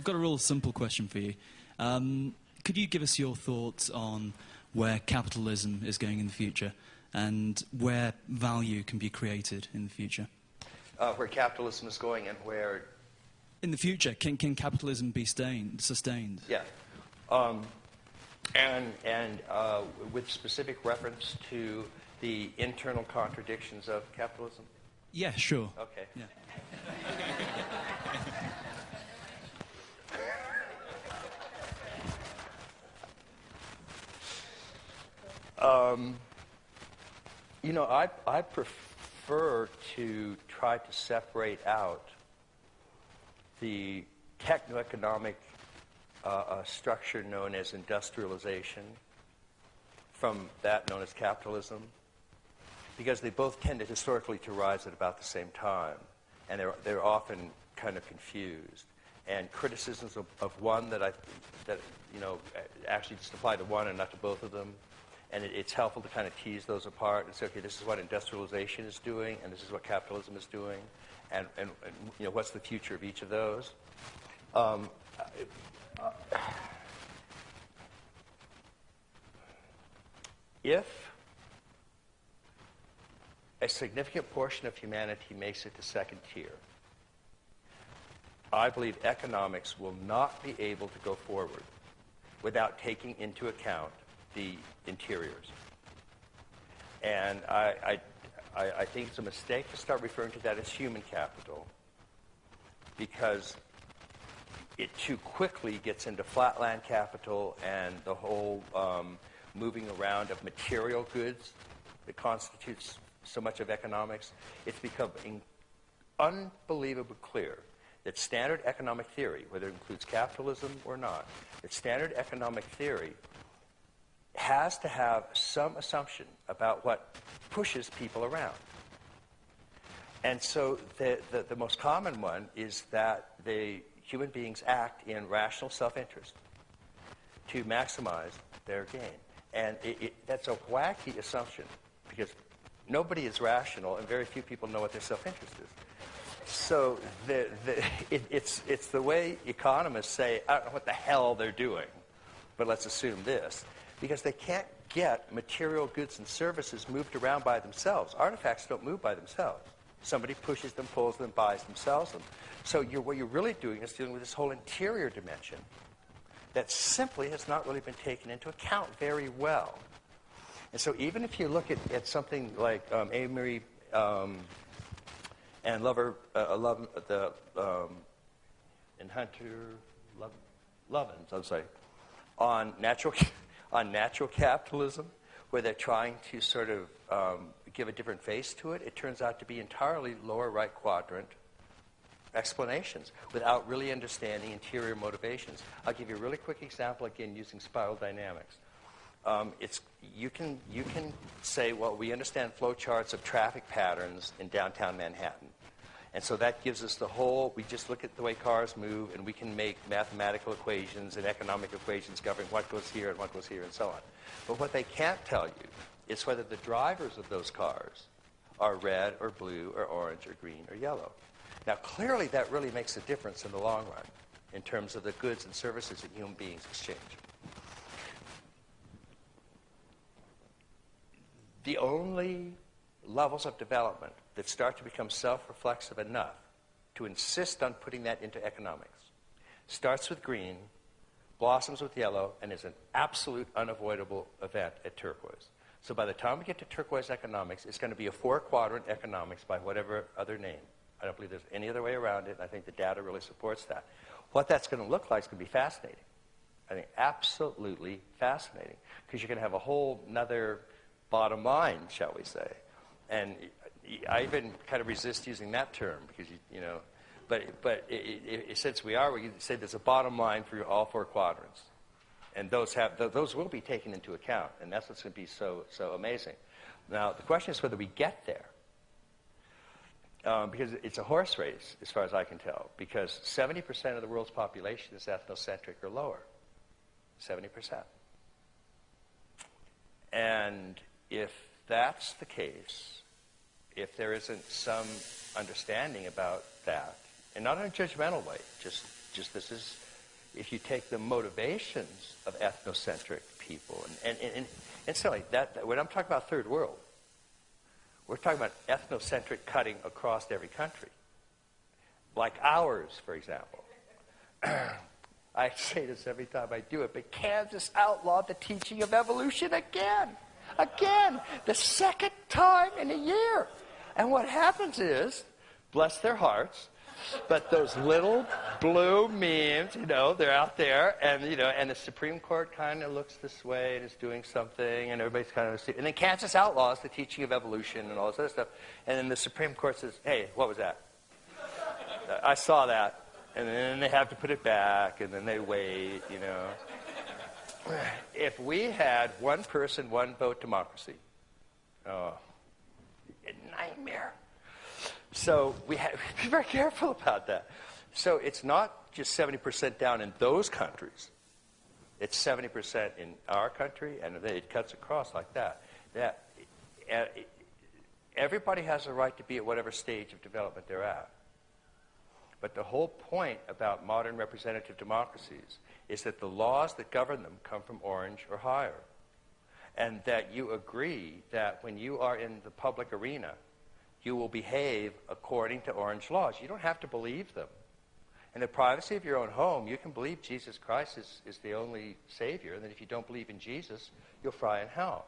got a real simple question for you. Could you give us your thoughts on where capitalism is going in the future and where value can be created in the future? Where capitalism is going and where... In the future, can capitalism be sustained? Yeah. With specific reference to the internal contradictions of capitalism? Yeah, sure. Okay. Yeah. You know, I prefer to try to separate out the techno-economic structure known as industrialization from that known as capitalism, because they both tended historically to rise at about the same time, and they're often kind of confused. And criticisms of one that you know actually just apply to one and not to both of them. And it's helpful to kind of tease those apart and say, okay, this is what industrialization is doing, and this is what capitalism is doing, and you know, what's the future of each of those? If a significant portion of humanity makes it to second tier, I believe economics will not be able to go forward without taking into account the interiors. And I think it's a mistake to start referring to that as human capital, because it too quickly gets into flatland capital and the whole moving around of material goods that constitutes so much of economics. It's become unbelievably clear that standard economic theory, whether it includes capitalism or not, that standard economic theory has to have some assumption about what pushes people around. And so the most common one is that the human beings act in rational self-interest to maximize their gain. And that's a wacky assumption, because nobody is rational and very few people know what their self-interest is. So it's the way economists say, I don't know what the hell they're doing, but let's assume this. Because they can't get material goods and services moved around by themselves. Artifacts don't move by themselves. Somebody pushes them, pulls them, buys them, sells them. So what you're really doing is dealing with this whole interior dimension that simply has not really been taken into account very well. And so even if you look at something like Amory and Lover, and Hunter Lovins, I'm sorry, on natural capitalism, where they're trying to sort of give a different face to it, it turns out to be entirely lower right quadrant explanations without really understanding interior motivations. I'll give you a really quick example, again, using spiral dynamics. You can say, well, we understand flowcharts of traffic patterns in downtown Manhattan. And so that gives us we just look at the way cars move, and we can make mathematical equations and economic equations governing what goes here and what goes here and so on. But what they can't tell you is whether the drivers of those cars are red or blue or orange or green or yellow. Now, clearly that really makes a difference in the long run in terms of the goods and services that human beings exchange. The only levels of development that start to become self-reflexive enough to insist on putting that into economics starts with green, blossoms with yellow, and is an absolute unavoidable event at turquoise. So by the time we get to turquoise economics, it's going to be a four-quadrant economics by whatever other name. I don't believe there's any other way around it. I think the data really supports that. What that's going to look like is going to be fascinating. I think absolutely fascinating, because you're going to have a whole nother bottom line, shall we say. And I even kind of resist using that term, because, but since we can say there's a bottom line for all four quadrants. And those will be taken into account, and that's what's going to be so amazing. Now, the question is whether we get there. Because it's a horse race, as far as I can tell, because 70% of the world's population is ethnocentric or lower. 70%. And if that's the case, if there isn't some understanding about that, and not in a judgmental way, just this is if you take the motivations of ethnocentric people, and silly, that when I'm talking about third world, we're talking about ethnocentric cutting across every country. Like ours, for example. I say this every time I do it, but Kansas outlawed the teaching of evolution again. Again, the second time in a year. And what happens is, bless their hearts, but those little blue memes, they're out there, and and the Supreme Court kind of looks this way and is doing something, and everybody's kind of, and then Kansas outlaws the teaching of evolution and all this other stuff, and then the Supreme Court says, hey, what was that? I saw that, and then they have to put it back, and then they wait, If we had one person, one vote democracy, a nightmare. So we have to be very careful about that. So it's not just 70% down in those countries. It's 70% in our country, and it cuts across like that. Everybody has a right to be at whatever stage of development they're at. But the whole point about modern representative democracies is that the laws that govern them come from orange or higher. And that you agree that when you are in the public arena, you will behave according to orange laws. You don't have to believe them. In the privacy of your own home, you can believe Jesus Christ is the only Savior, and that if you don't believe in Jesus, you'll fry in hell.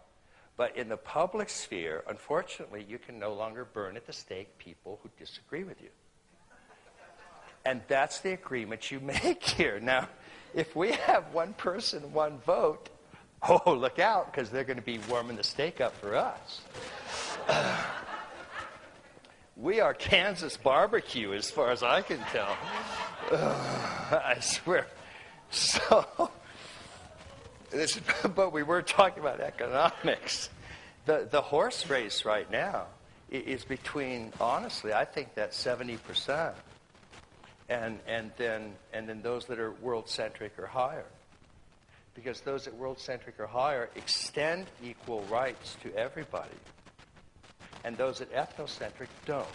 But in the public sphere, unfortunately, you can no longer burn at the stake people who disagree with you. And that's the agreement you make here. Now, if we have one person, one vote, oh, look out, because they're going to be warming the stake up for us. We are Kansas barbecue, as far as I can tell. I swear. So, but we were talking about economics. The horse race right now is between, honestly, I think that's 70%. And then those that are world-centric or higher. Because those that world-centric or higher extend equal rights to everybody. And those that ethnocentric don't.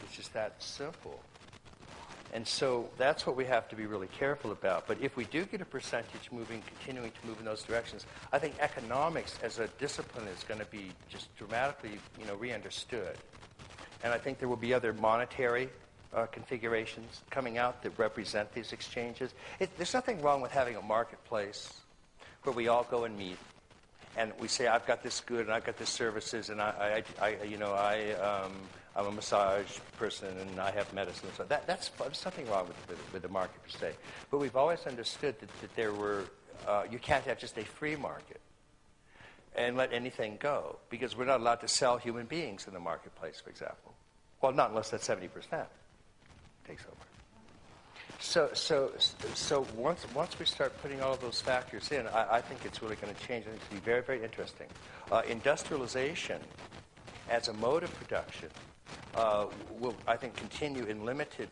It's just that simple. And so that's what we have to be really careful about. But if we do get a percentage continuing to move in those directions, I think economics as a discipline is going to be just dramatically, re-understood. And I think there will be other monetary configurations coming out that represent these exchanges. There's nothing wrong with having a marketplace where we all go and meet, and we say, I've got this good and I've got this services, and I'm a massage person and I have medicine. So there's nothing wrong with the market per se. But we've always understood that there were you can't have just a free market and let anything go, because we're not allowed to sell human beings in the marketplace, for example. Well, not unless that 70% takes over. So once we start putting all of those factors in, I think it's really going to change. I think it's going to be very, very interesting. Industrialization as a mode of production will, I think, continue in limited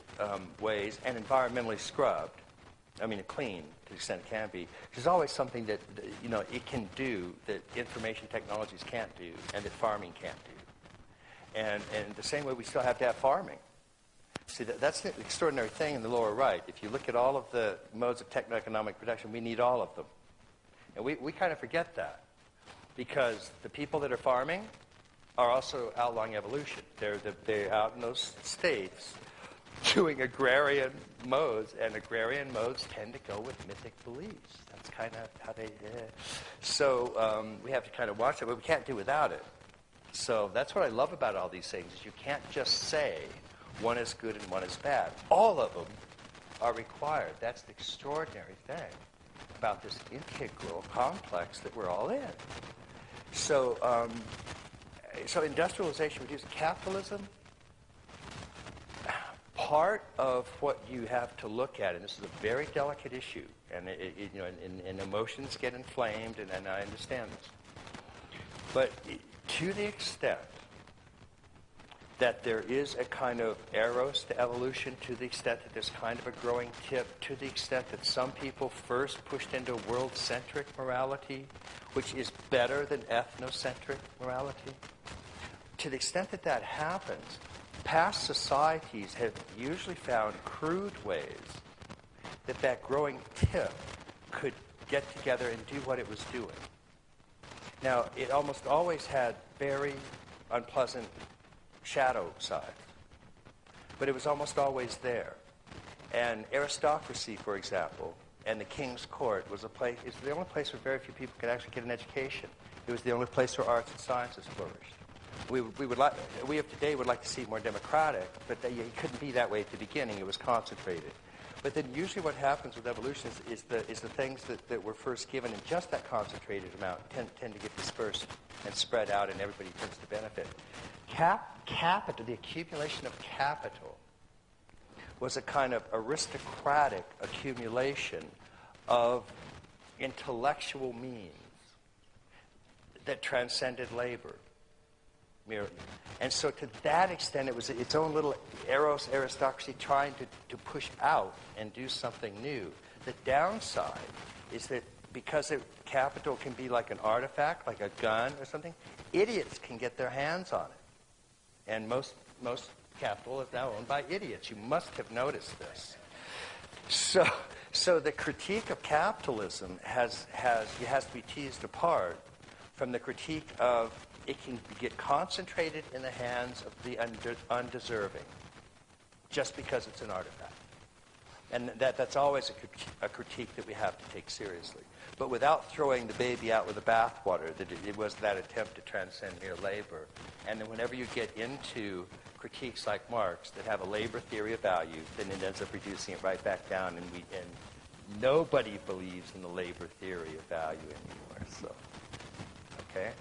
ways and environmentally scrubbed. I mean, clean to the extent it can be. There's always something that, it can do that information technologies can't do and that farming can't do. And the same way we still have to have farming. See, that's the extraordinary thing in the lower right. If you look at all of the modes of techno-economic production, we need all of them. And we kind of forget that, because the people that are farming are also outlawing evolution. They're out in those states doing agrarian modes, and agrarian modes tend to go with mythic beliefs. That's kind of how they... So we have to kind of watch it, but we can't do without it. So that's what I love about all these things, is you can't just say one is good and one is bad. All of them are required. That's the extraordinary thing about this integral complex that we're all in. So, so industrialization reduces capitalism. Part of what you have to look at, and this is a very delicate issue, and and emotions get inflamed, and I understand this. But to the extent that there is a kind of eros to evolution, to the extent that there's kind of a growing tip, to the extent that some people first pushed into world-centric morality, which is better than ethnocentric morality, to the extent that that happens, past societies have usually found crude ways that growing tip could get together and do what it was doing. Now, it almost always had very unpleasant shadow sides, but it was almost always there. And aristocracy, for example, and the king's court was is the only place where very few people could actually get an education. It was the only place where arts and sciences flourished. We of today would like to see it more democratic, but it couldn't be that way at the beginning. It was concentrated. But then usually what happens with evolution is the things that were first given in just that concentrated amount tend to get dispersed and spread out, and everybody tends to benefit. Capital, the accumulation of capital, was a kind of aristocratic accumulation of intellectual means that transcended labor. And so to that extent, it was its own little aristocracy trying to push out and do something new. The downside is that because capital can be like an artifact, like a gun or something, idiots can get their hands on it. And most capital is now owned by idiots. You must have noticed this. So the critique of capitalism has to be teased apart from the critique of it can get concentrated in the hands of the undeserving just because it's an artifact. And that's always a critique that we have to take seriously. But without throwing the baby out with the bathwater, that it was that attempt to transcend mere labor. And then whenever you get into critiques like Marx that have a labor theory of value, then it ends up reducing it right back down, and nobody believes in the labor theory of value anymore. So, okay?